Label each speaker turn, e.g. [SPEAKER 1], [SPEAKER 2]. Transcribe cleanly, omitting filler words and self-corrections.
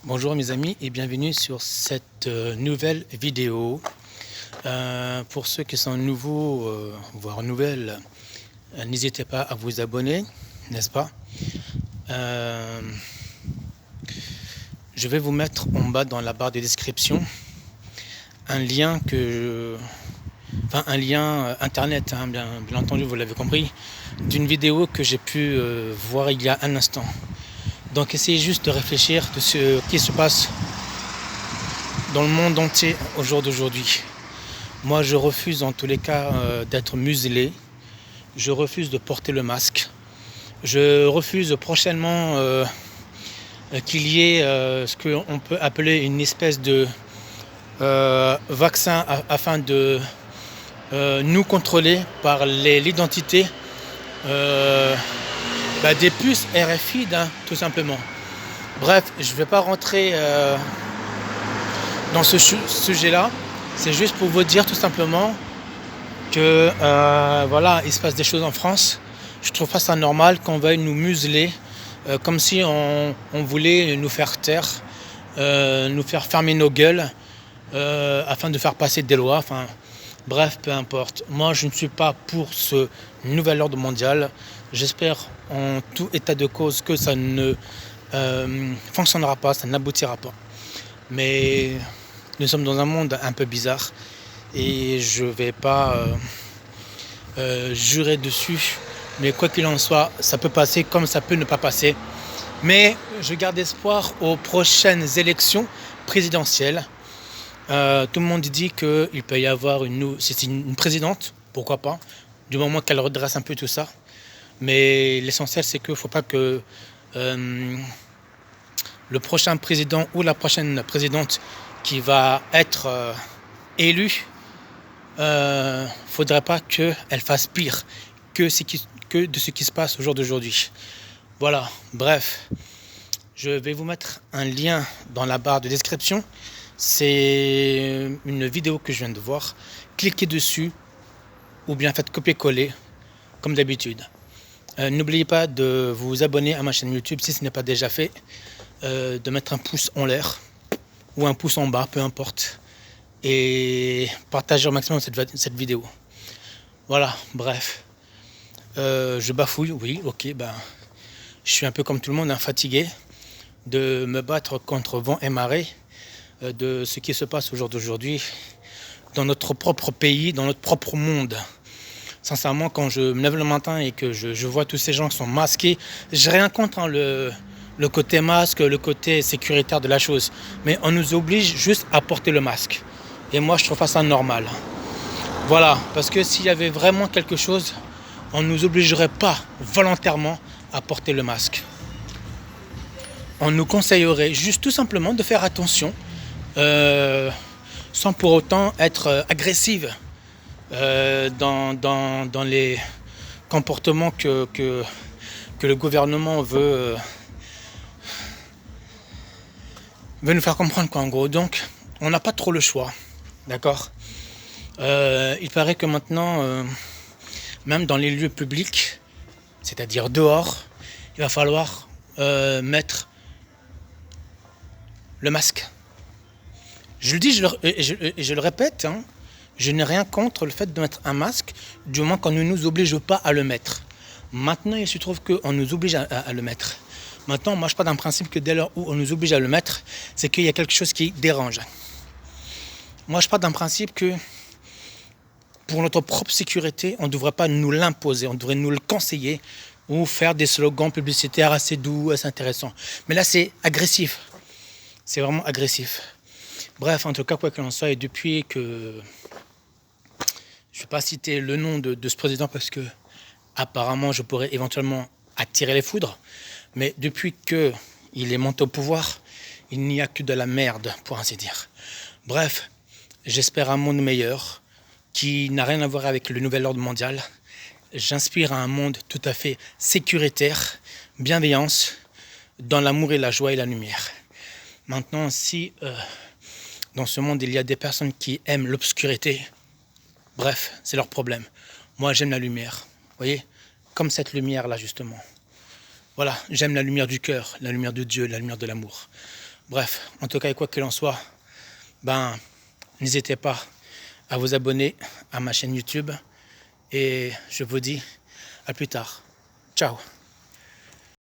[SPEAKER 1] Bonjour mes amis et bienvenue sur cette nouvelle vidéo. Pour ceux qui sont nouveaux, voire nouvelles, n'hésitez pas à vous abonner, n'est-ce pas? Je vais vous mettre en bas dans la barre de description un lien un lien internet, hein, bien entendu, vous l'avez compris, d'une vidéo que j'ai pu voir il y a un instant. Donc essayez juste de réfléchir de ce qui se passe dans le monde entier au jour d'aujourd'hui. Moi je refuse en tous les cas d'être muselé, je refuse de porter le masque, je refuse prochainement qu'il y ait ce qu'on peut appeler une espèce de vaccin afin de nous contrôler par l'identité des puces RFID, hein, tout simplement. Bref, je ne vais pas rentrer dans ce sujet-là. C'est juste pour vous dire tout simplement que voilà, il se passe des choses en France. Je trouve pas ça normal qu'on veuille nous museler comme si on voulait nous faire taire, nous faire fermer nos gueules afin de faire passer des lois. Enfin, bref, peu importe. Moi, je ne suis pas pour ce nouvel ordre mondial. J'espère en tout état de cause que ça ne fonctionnera pas, ça n'aboutira pas. Mais nous sommes dans un monde un peu bizarre et je ne vais pas jurer dessus. Mais quoi qu'il en soit, ça peut passer comme ça peut ne pas passer. Mais je garde espoir aux prochaines élections présidentielles. Tout le monde dit qu'il peut y avoir une présidente, pourquoi pas, du moment qu'elle redresse un peu tout ça. Mais l'essentiel, c'est qu'il ne faut pas que le prochain président ou la prochaine présidente qui va être élue, faudrait pas qu'elle fasse pire que de ce qui se passe au jour d'aujourd'hui. Voilà, bref, je vais vous mettre un lien dans la barre de description. C'est une vidéo que je viens de voir. Cliquez dessus ou bien faites copier-coller comme d'habitude. N'oubliez pas de vous abonner à ma chaîne YouTube si ce n'est pas déjà fait, de mettre un pouce en l'air ou un pouce en bas, peu importe, et partagez au maximum cette vidéo. Voilà, bref. Je bafouille, oui, ok, je suis un peu comme tout le monde, hein, fatigué de me battre contre vent et marée de ce qui se passe au jour d'aujourd'hui dans notre propre pays, dans notre propre monde. Sincèrement, quand je me lève le matin et que je vois tous ces gens qui sont masqués, j'ai rien contre le côté masque, le côté sécuritaire de la chose, mais on nous oblige juste à porter le masque. Et moi, je trouve pas ça normal. Voilà, parce que s'il y avait vraiment quelque chose, on ne nous obligerait pas volontairement à porter le masque. On nous conseillerait juste tout simplement de faire attention, sans pour autant être agressive dans les comportements que le gouvernement veut nous faire comprendre, quoi, en gros. Donc, on n'a pas trop le choix, d'accord? Il paraît que maintenant, même dans les lieux publics, c'est-à-dire dehors, il va falloir mettre le masque. Je le dis je le répète, hein, je n'ai rien contre le fait de mettre un masque du moment qu'on ne nous oblige pas à le mettre. Maintenant, il se trouve qu'on nous oblige à le mettre. Maintenant, moi je pars d'un principe que dès lors où on nous oblige à le mettre, c'est qu'il y a quelque chose qui dérange. Moi je pars d'un principe que pour notre propre sécurité, on ne devrait pas nous l'imposer, on devrait nous le conseiller ou faire des slogans publicitaires assez doux, assez intéressants. Mais là c'est agressif, c'est vraiment agressif. Bref, en tout cas, quoi qu'il en soit, et depuis que je ne vais pas citer le nom de ce président parce que apparemment je pourrais éventuellement attirer les foudres, mais depuis qu'il est monté au pouvoir, il n'y a que de la merde, pour ainsi dire. Bref, j'espère un monde meilleur qui n'a rien à voir avec le nouvel ordre mondial. J'inspire à un monde tout à fait sécuritaire, bienveillance, dans l'amour et la joie et la lumière. Maintenant, si dans ce monde il y a des personnes qui aiment l'obscurité, bref, c'est leur problème. Moi, j'aime la lumière, vous voyez, comme cette lumière-là, justement. Voilà, j'aime la lumière du cœur, la lumière de Dieu, la lumière de l'amour. Bref, en tout cas, quoi qu'il en soit, ben, n'hésitez pas à vous abonner à ma chaîne YouTube et je vous dis à plus tard. Ciao.